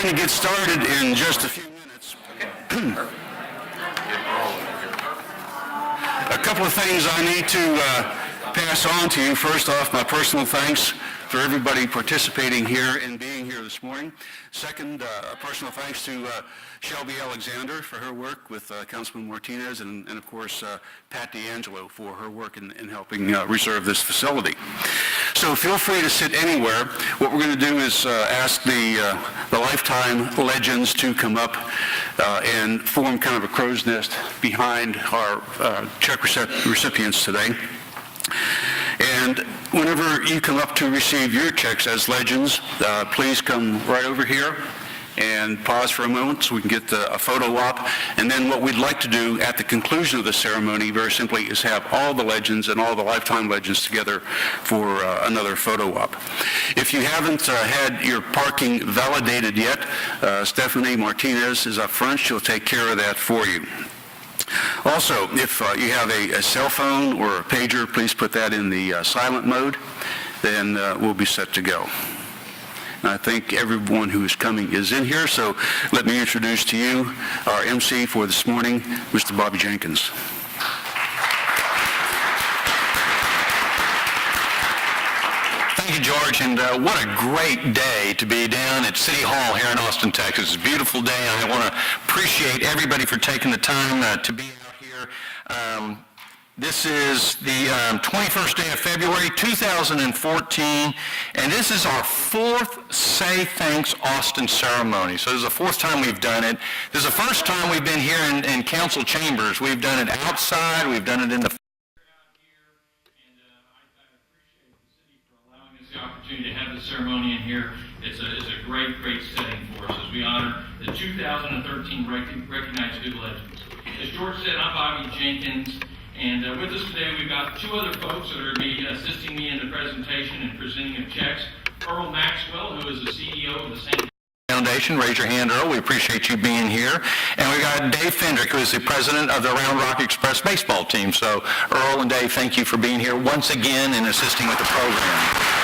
going to get started in just a few minutes. A couple of things I need to pass on to you. First off, my personal thanks for everybody participating here and being here this morning. Second, a personal thanks to Shelby Alexander for her work with Councilman Martinez and of course, Pat D'Angelo for her work in helping reserve this facility. So feel free to sit anywhere. What we're going to do is ask the Lifetime Legends to come up and form kind of a crow's nest behind our check recipients today. And whenever you come up to receive your checks as legends, please come right over here and pause for a moment so we can get a photo op. And then what we'd like to do at the conclusion of the ceremony, very simply, is have all the legends and all the Lifetime Legends together for another photo op. If you haven't had your parking validated yet, Stephanie Martinez is up front. She'll take care of that for you. Also, if you have a cell phone or a pager, please put that in the silent mode. Then we'll be set to go. And I think everyone who is coming is in here, so let me introduce to you our MC for this morning, Mr. Bobby Jenkins. Thank you, George, and what a great day to be down at City Hall here in Austin, Texas. It's a beautiful day, and I want to appreciate everybody for taking the time to be out here. This is the 21st day of February, 2014, and this is our fourth Say Thanks Austin ceremony. So this is the fourth time we've done it. This is the first time we've been here in council chambers. We've done it outside, we've done it in the opportunity to have the ceremony in here. It's a great setting for us as we honor the 2013 RecognizeGood Legends. As George said, I'm Bobby Jenkins, and with us today we've got two other folks that are going to be assisting me in the presentation and presenting of checks. Earl Maxwell, who is the CEO of the St. Foundation. Raise your hand, Earl. We appreciate you being here. And we've got Dave Fendrick, who is the president of the Round Rock Express baseball team. So Earl and Dave, thank you for being here once again and assisting with the program.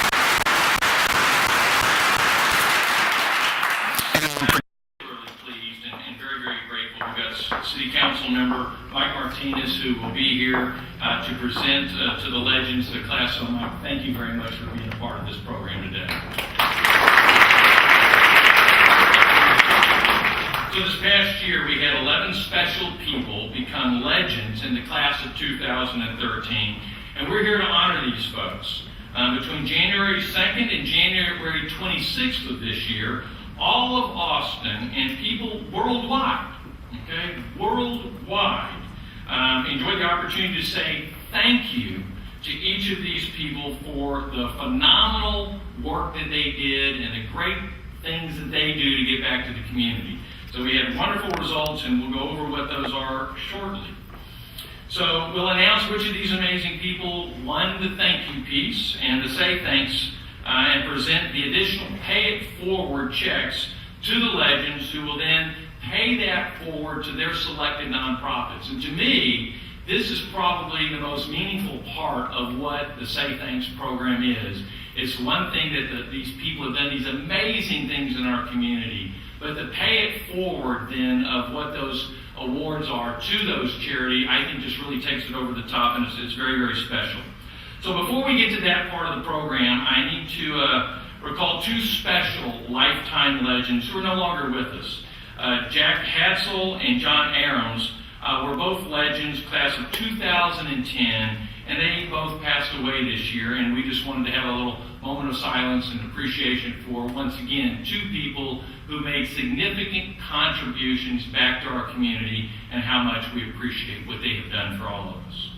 City Council member Mike Martinez, who will be here to present to the Legends, the class. So Mike, thank you very much for being a part of this program today. So this past year, we had 11 special people become legends in the class of 2013, and we're here to honor these folks. Between January 2nd and January 26th of this year, all of Austin and people worldwide, worldwide, enjoyed the opportunity to say thank you to each of these people for the phenomenal work that they did and the great things that they do to get back to the community. So we had wonderful results, and we'll go over what those are shortly. So we'll announce which of these amazing people won the thank you piece and the say thanks and present the additional pay it forward checks to the legends, who will then pay that forward to their selected nonprofits. And to me, this is probably the most meaningful part of what the Say Thanks program is. It's one thing that these people have done, these amazing things in our community, but the pay it forward then of what those awards are to those charity, I think just really takes it over the top, and it's very, very special. So before we get to that part of the program, I need to recall two special Lifetime Legends who are no longer with us. Jack Hatzel and John Aarons were both legends, class of 2010, and they both passed away this year, and we just wanted to have a little moment of silence and appreciation for, once again, two people who made significant contributions back to our community and how much we appreciate what they have done for all of us.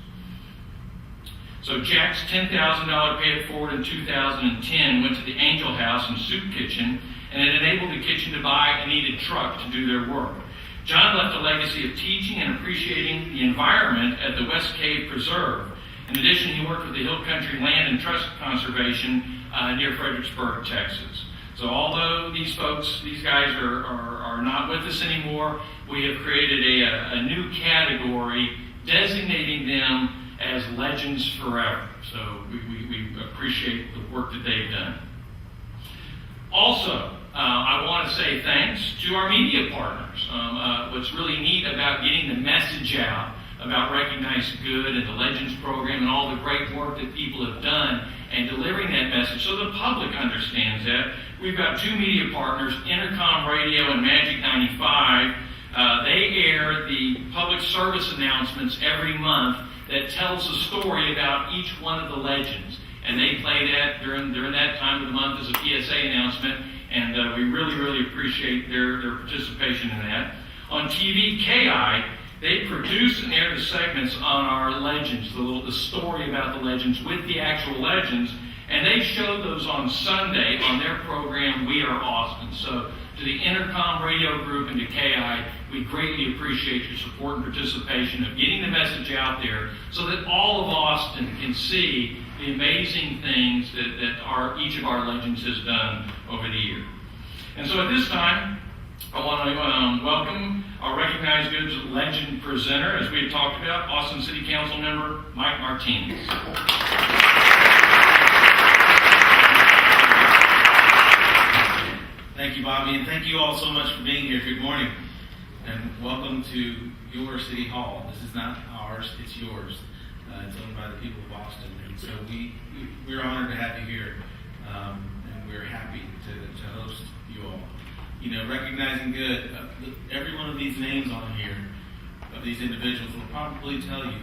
So Jack's $10,000 pay it forward in 2010 went to the Angel House and Soup Kitchen, and it enabled the kitchen to buy a needed truck to do their work. John left a legacy of teaching and appreciating the environment at the West Cave Preserve. In addition, he worked with the Hill Country Land and Trust Conservation near Fredericksburg, Texas. So although these guys are not with us anymore, we have created a new category designating them as Legends Forever. So we appreciate the work that they've done. Also, I want to say thanks to our media partners. What's really neat about getting the message out about Recognize Good and the Legends program and all the great work that people have done and delivering that message so the public understands that. We've got two media partners, Intercom Radio and Magic 95. They air the public service announcements every month that tells a story about each one of the legends. And they play that during that time of the month as a PSA announcement, and we really, really appreciate their participation in that. On TV, KI, they produce and air the segments on our legends, the story about the legends with the actual legends, and they show those on Sunday on their program, We Are Austin. So to the Intercom Radio Group and to KI, we greatly appreciate your support and participation of getting the message out there so that all of Austin can see the amazing things that each of our legends has done over the year. And so at this time, I want to welcome our Recognize Good Legend presenter, as we had talked about, Austin City Council member Mike Martinez. Thank you, Bobby, and thank you all so much for being here. Good morning, and welcome to your City Hall. This is not ours, it's yours. It's owned by the people of Austin, and so we're honored to have you here, and we're happy to host you all. You know, Recognizing Good, every one of these names on here, of these individuals, will probably tell you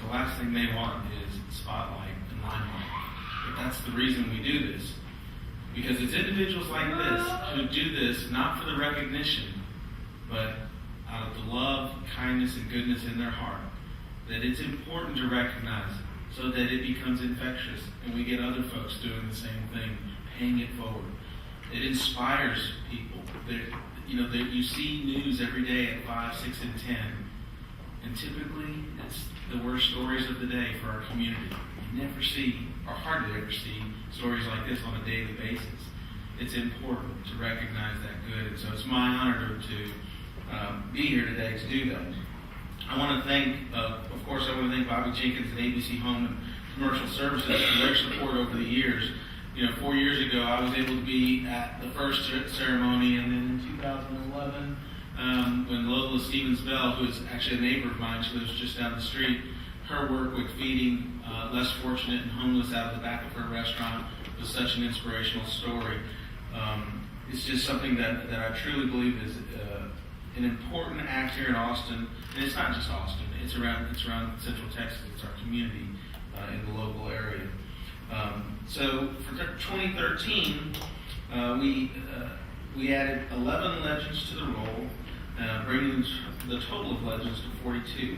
the last thing they want is spotlight and limelight. But that's the reason we do this. Because it's individuals like this who do this not for the recognition, but out of the love, kindness, and goodness in their heart, that it's important to recognize so that it becomes infectious and we get other folks doing the same thing, paying it forward. It inspires people. You see news every day at 5, 6, and 10, and typically it's the worst stories of the day for our community. You never see, or hardly ever see, stories like this on a daily basis. It's important to recognize that good, and so it's my honor to be here today to do that. I want to thank, of course, Bobby Jenkins and ABC Home and Commercial Services for their support over the years. 4 years ago, I was able to be at the first ceremony, and then in 2011, when Lola Stevens-Bell, who is actually a neighbor of mine, she lives just down the street, her work with feeding less fortunate and homeless out of the back of her restaurant was such an inspirational story. It's just something that I truly believe is an important act here in Austin, and it's not just Austin. It's around Central Texas. It's our community in the local area. So for 2013, we added 11 legends to the roll, bringing the total of legends to 42.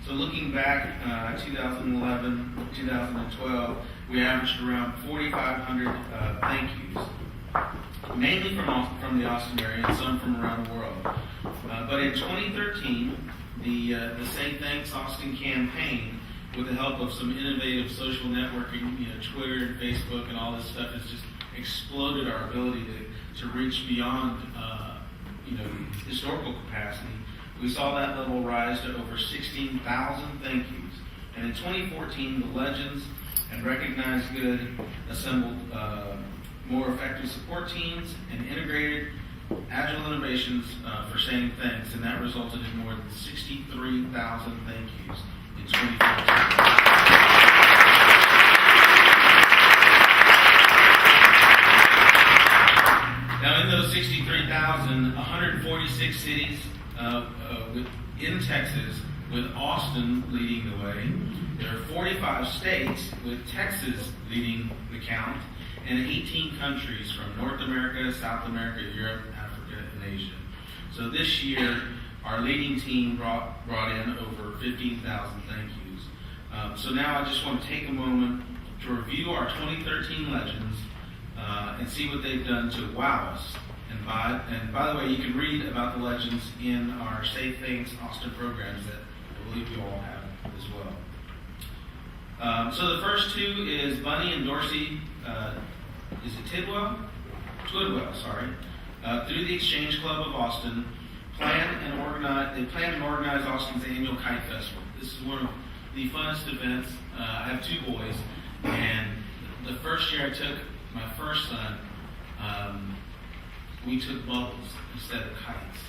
So looking back 2011, 2012, we averaged around 4,500 thank yous, mainly from the Austin area and some from around the world. But in 2013, the Say Thanks Austin campaign, with the help of some innovative social networking, Twitter and Facebook and all this stuff, has just exploded our ability to reach beyond historical capacity. We saw that level rise to over 16,000 thank yous. And in 2014, the Legends and Recognize Good assembled more effective support teams and integrated agile innovations for saying thanks, and that resulted in more than 63,000 thank yous in 2014. Now, in those 63,000, 146 cities in Texas, with Austin leading the way. There are 45 states, with Texas leading the count, and 18 countries from North America, South America, Europe, Africa, and Asia. So this year, our leading team brought in over 15,000 thank yous. So now I just want to take a moment to review our 2013 legends and see what they've done to wow us. And by the way, you can read about the legends in our Say Thanks Austin programs that I believe you all have as well. So the first two is Bunny and Dorsey, is it Tidwell? Twidwell, sorry. Through the Exchange Club of Austin, plan and organize Austin's annual Kite Festival. This is one of the funnest events. I have two boys, and the first year I took my first son, we took bubbles instead of kites.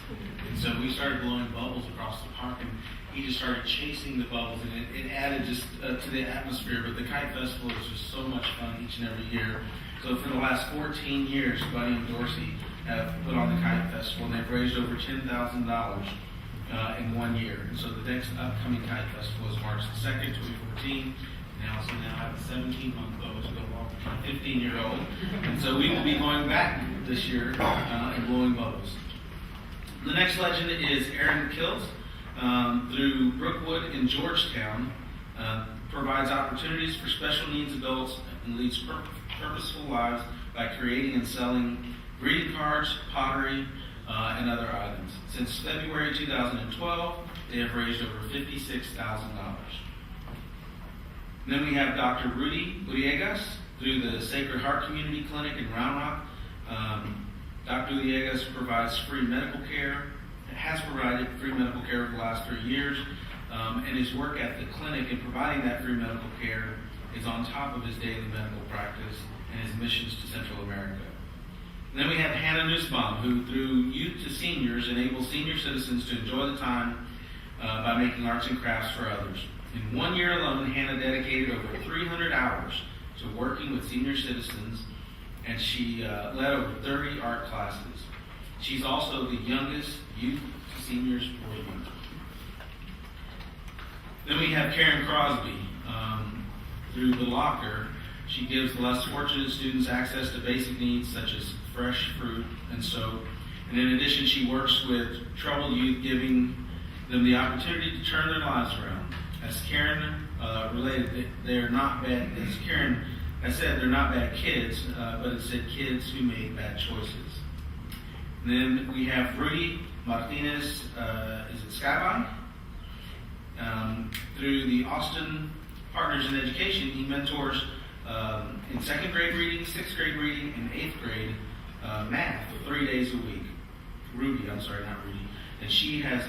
And so we started blowing bubbles across the park, and he just started chasing the bubbles, and it added just to the atmosphere. But the Kite Festival is just so much fun each and every year. So for the last 14 years, Buddy and Dorsey have put on the Kite Festival, and they've raised over $10,000 in 1 year. And so the next upcoming Kite Festival is March the 2nd, 2014. They also now have a 17-month bow to go along with my 15-year-old. And so we will be going back this year and blowing bubbles. The next legend is Aaron Kills. Through Brookwood in Georgetown, provides opportunities for special needs adults and leads purposeful lives by creating and selling greeting cards, pottery, and other items. Since February 2012, they have raised over $56,000. Then we have Dr. Rudy Villegas through the Sacred Heart Community Clinic in Round Rock. Dr. Villegas provides free medical care, has provided free medical care for the last 3 years, and his work at the clinic in providing that free medical care is on top of his daily medical practice and his missions to Central America. And then we have Hannah Nussbaum, who through Youth to Seniors enables senior citizens to enjoy the time by making arts and crafts for others. In 1 year alone, Hannah dedicated over 300 hours to working with senior citizens, and she led over 30 art classes. She's also the youngest Youth to Seniors board member. Then we have Karen Crosby. Through The Locker, she gives less fortunate students access to basic needs such as fresh fruit and soap. And in addition, she works with troubled youth, giving them the opportunity to turn their lives around. As Karen related, they are not bad. As Karen has said, they're not bad kids, but it said kids who made bad choices. And then we have Rudy Martinez, is it Skyby? Through the Austin Partners in Education, he mentors in 2nd grade reading, 6th grade reading, and 8th grade math 3 days a week. Rudy, I'm sorry, not Rudy. And she has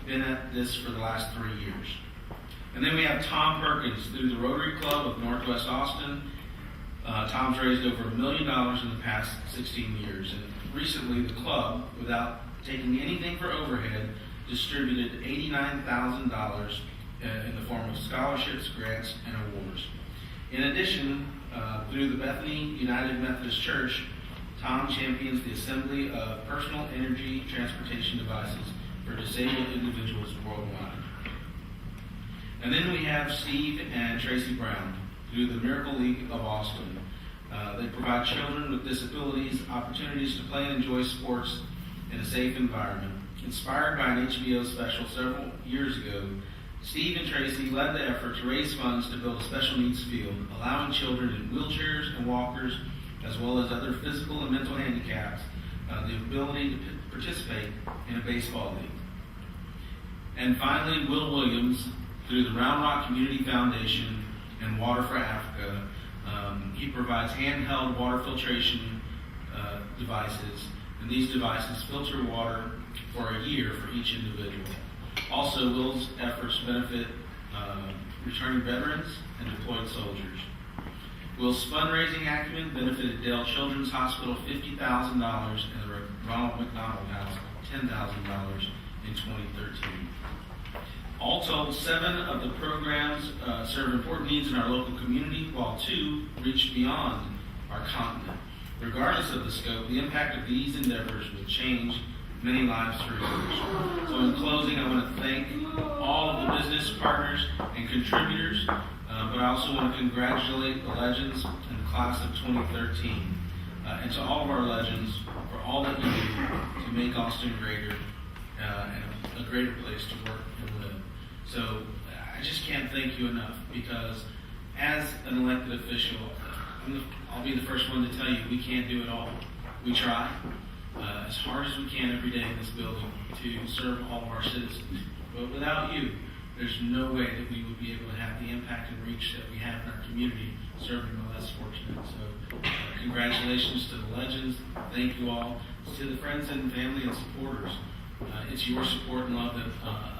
been at this for the last 3 years. And then we have Tom Perkins through the Rotary Club of Northwest Austin. Tom's raised over $1 million in the past 16 years. And recently, the club, without taking anything for overhead, distributed $89,000 in the form of scholarships, grants, and awards. In addition, through the Bethany United Methodist Church, Tom champions the assembly of personal energy transportation devices for disabled individuals worldwide. And then we have Steve and Tracy Brown through the Miracle League of Austin. They provide children with disabilities opportunities to play and enjoy sports in a safe environment. Inspired by an HBO special several years ago, Steve and Tracy led the effort to raise funds to build a special needs field, allowing children in wheelchairs and walkers, as well as other physical and mental handicaps, the ability to participate in a baseball league. And finally, Will Williams, through the Round Rock Community Foundation and Water for Africa, he provides handheld water filtration devices, and these devices filter water for a year for each individual. Also, Will's efforts benefit returning veterans and deployed soldiers. Will's fundraising acumen benefited Dale Children's Hospital $50,000 and the Ronald McDonald House $10,000 in 2013. All told, 7 of the programs serve important needs in our local community, while 2 reach beyond our continent. Regardless of the scope, the impact of these endeavors will change many lives for years. So in closing, I want to thank all of the business partners and contributors, but I also want to congratulate the legends in the class of 2013, and to all of our legends for all that you do to make Austin greater and a greater place to work and live. So I just can't thank you enough, because as an elected official, I'll be the first one to tell you we can't do it all. We try as hard as we can every day in this building to serve all of our citizens. But without you, there's no way that we would be able to have the impact and reach that we have in our community serving the less fortunate. So congratulations to the legends. Thank you all. To the friends and family and supporters, it's your support and love that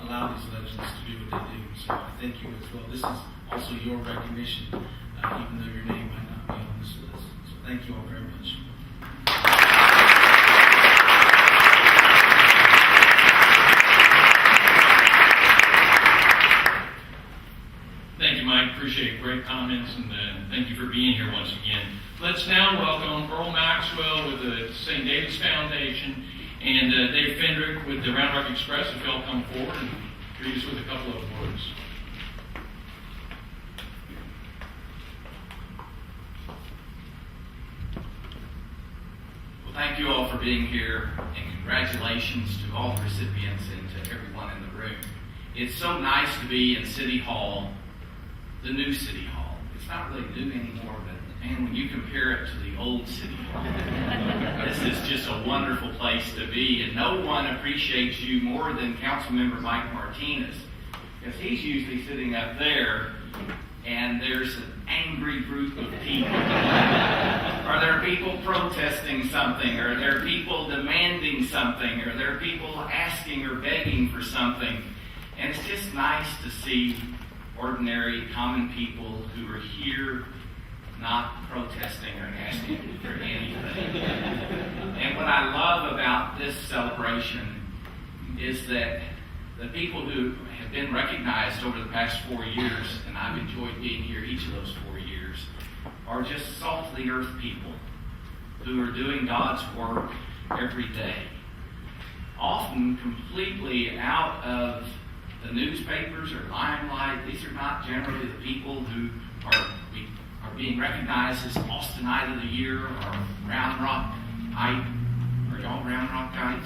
allow these legends to do what they do. So I thank you as well. This is also your recognition, even though your name might not be on this list. So thank you all very much. St. David's Foundation, and Dave Fendrick with the Round Rock Express, if y'all come forward and greet us with a couple of words. Well, thank you all for being here, and congratulations to all the recipients and to everyone in the room. It's so nice to be in City Hall, the new City Hall. It's not really new anymore, but man, when you compare it to the old City Hall, this is just a wonderful place to be, and no one appreciates you more than Councilmember Mike Martinez, because he's usually sitting up there, and there's an angry group of people. Are there people protesting something? Are there people demanding something? Are there people asking or begging for something? And it's just nice to see ordinary, common people who are here not protesting or asking for anything. And what I love about this celebration is that the people who have been recognized over the past 4 years, and I've enjoyed being here each of those 4 years, are just salt of the earth people who are doing God's work every day. Often completely out of the newspapers or limelight. These are not generally the people who are being recognized as Austinite of the Year or Round Rock. Are y'all Round Rock guys?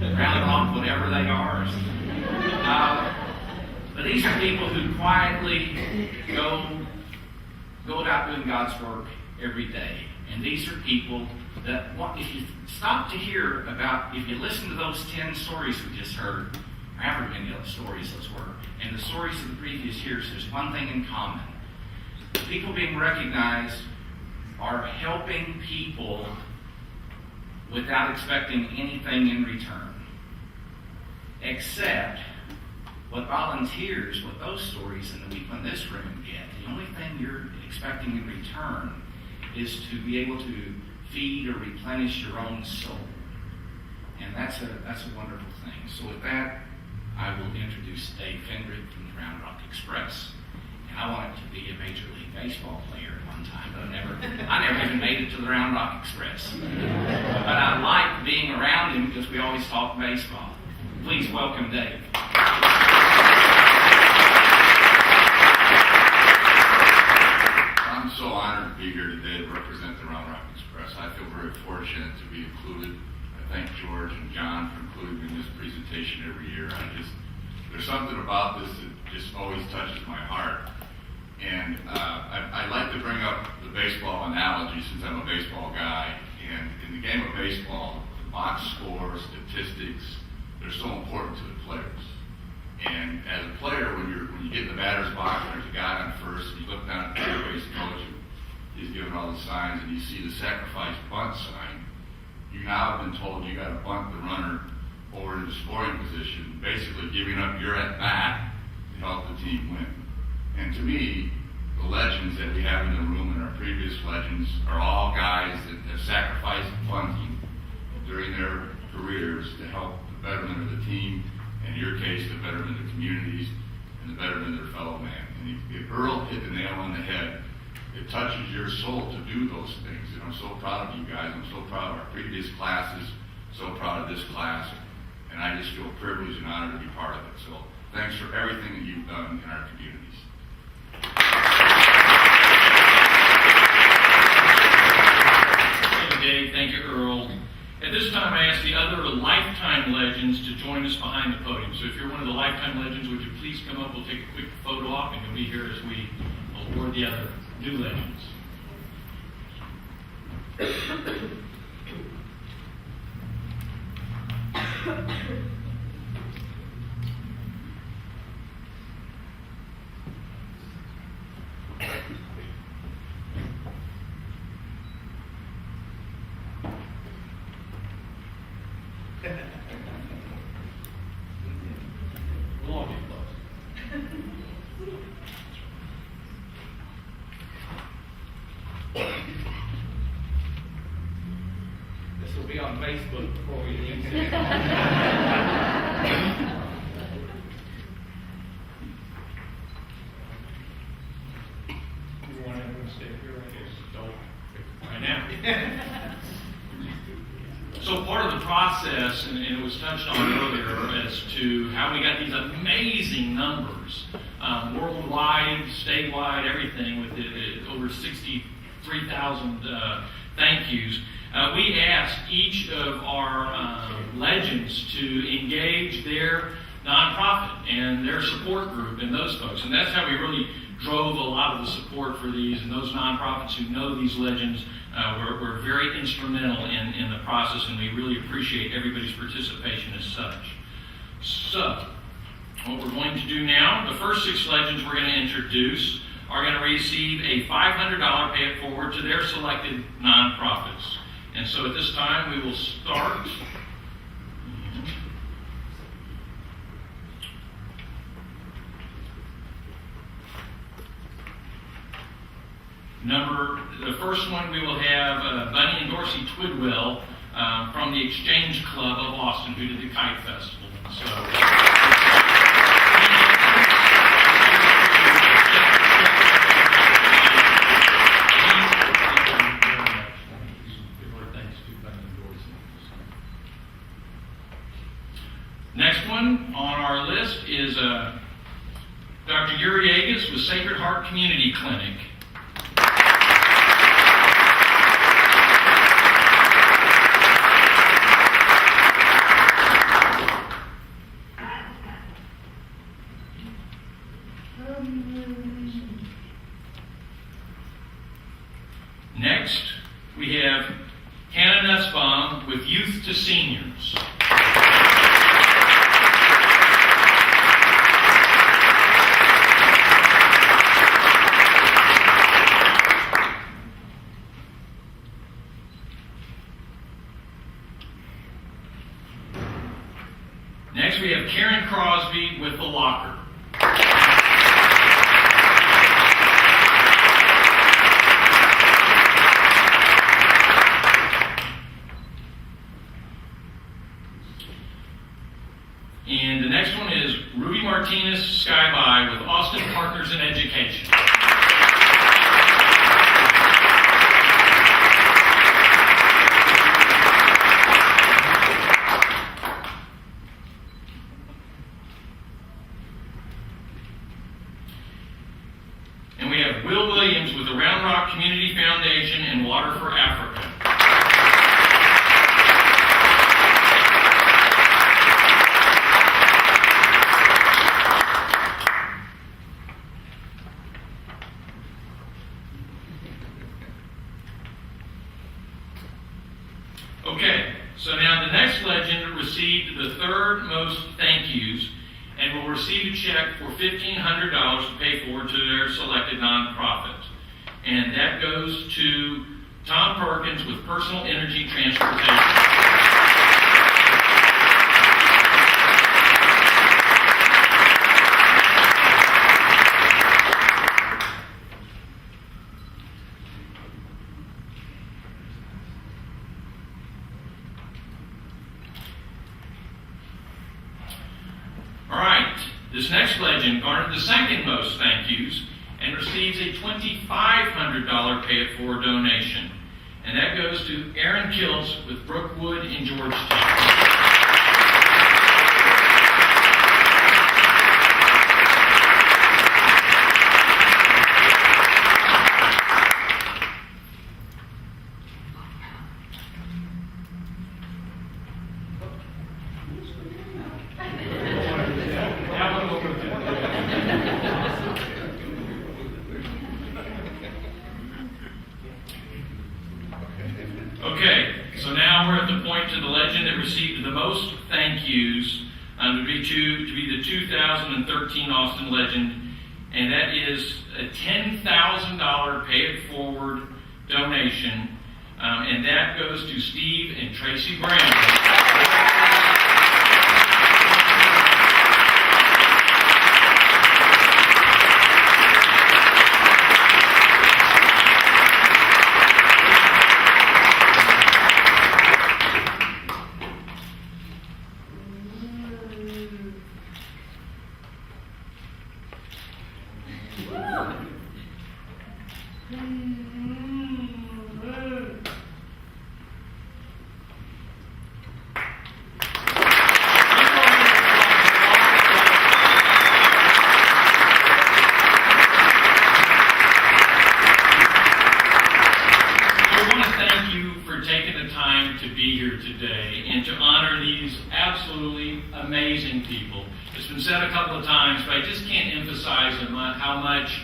Round Rock, whatever they are. But these are people who quietly go about doing God's work every day. And these are people that, if you stop to hear about, if you listen to those 10 stories we just heard, however many other stories those were, and the stories of the previous years, there's one thing in common. The people being recognized are helping people without expecting anything in return. Except what volunteers, what those stories and the people in this room get, the only thing you're expecting in return is to be able to feed or replenish your own soul. And that's a wonderful thing. So with that, I will introduce Dave Fendrick from the Round Rock Express. And I wanted to be a Major League Baseball player at one time, but I never even made it to the Round Rock Express. But I like being around him because we always talk baseball. Please welcome Dave. I'm so honored to be here today to represent the Round Rock Express. I feel very fortunate to be included. I thank George and John for including me in this presentation every year. There's something about this that just always touches my heart. And I'd like to bring up the baseball analogy since I'm a baseball guy. And in the game of baseball, the box score, statistics, they're so important to the players. And as a player, when you get in the batter's box, there's a guy on first, and you look down at the third base coach, he's giving all the signs, and you see the sacrifice bunt sign. You now have been told you got to bunt the runner over into scoring position, basically giving up your at-bat to help the team win. And to me, the legends that we have in the room and our previous legends are all guys that have sacrificed bunting during their careers to help the betterment of the team, in your case, the betterment of the communities, and the betterment of their fellow man. And if Earl hit the nail on the head, it touches your soul to do those things. And I'm so proud of you guys. I'm so proud of our previous classes, so proud of this class. And I just feel privileged and honored to be part of it. So thanks for everything that you've done in our communities. Thank you, Dave. Thank you, Earl. At this time, I ask the other Lifetime Legends to join us behind the podium. So if you're one of the Lifetime Legends, would you please come up? We'll take a quick photo op, and you'll be here as we award the other new legends. We'll all get close. This will be on Facebook before we leave. Everyone stay here, I guess. Don't right now. So part of the process, and it was touched on earlier, as to how we got these amazing numbers, worldwide, statewide, everything, with over 63,000 thank yous. We asked each of our legends to engage their nonprofit and their support group and those folks. And that's how we really drove a lot of the support for these, and those nonprofits who know these legends were very instrumental in the process, and we really appreciate everybody's participation as such. So, what we're going to do now, the first 6 legends we're going to introduce are going to receive a $500 pay it forward to their selected nonprofits. And so at this time, we will start. The first one we will have Bunny and Dorsey Twidwell from the Exchange Club of Austin, who did the Kite Festival. Next one on our list is Dr. Yuri Agus with Sacred Heart Community Clinic. Next, we have Hannah Nussbaum with Youth to Seniors. Next, we have Karen Crosby with The Locker. And the next one is Ruby Martinez Skyby with Austin Partners in Education. And we have Will Williams with the Round Rock Community Foundation and Water for Africa. Okay, so now the next legend received the third most thank yous and will receive a check for $1,500 to pay forward to their selected nonprofit. And that goes to Tom Perkins with Personal Energy Transportation. This next legend garnered the second most thank yous and receives a $2,500 pay it forward donation. And that goes to Aaron Kiltz with Brookwood in Georgetown. Okay, so now we're at the point to the legend that received the most thank yous to be the 2013 Austin legend, and that is a $10,000 pay it forward donation, and that goes to Steve and Tracy Brown. today and to honor these absolutely amazing people. It's been said a couple of times, but I just can't emphasize how much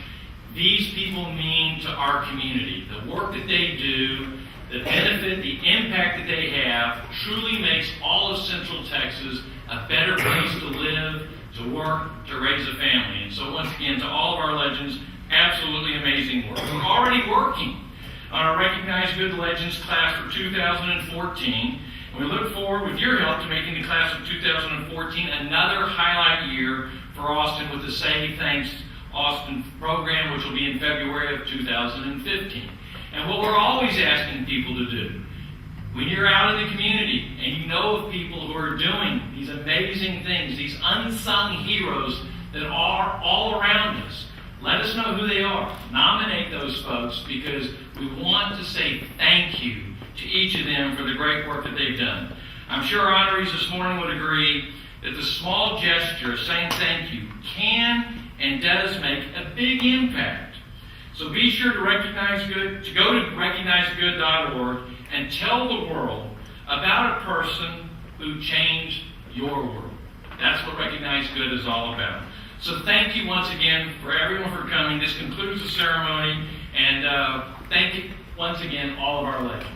these people mean to our community. The work that they do, the benefit, the impact that they have truly makes all of Central Texas a better place to live, to work, to raise a family. And so once again, to all of our legends, absolutely amazing work. We're already working on our Recognize Good Legends class for 2014. And we look forward, with your help, to making the class of 2014 another highlight year for Austin with the Say Thanks Austin program, which will be in February of 2015. And what we're always asking people to do, when you're out in the community and you know of people who are doing these amazing things, these unsung heroes that are all around us, let us know who they are. Nominate those folks, because we want to say thank you to each of them for the great work that they've done. I'm sure our honorees this morning would agree that the small gesture of saying thank you can and does make a big impact. So be sure to go to RecognizeGood.org and tell the world about a person who changed your world. That's what Recognize Good is all about. So thank you once again for everyone for coming. This concludes the ceremony, and thank you once again, all of our legends.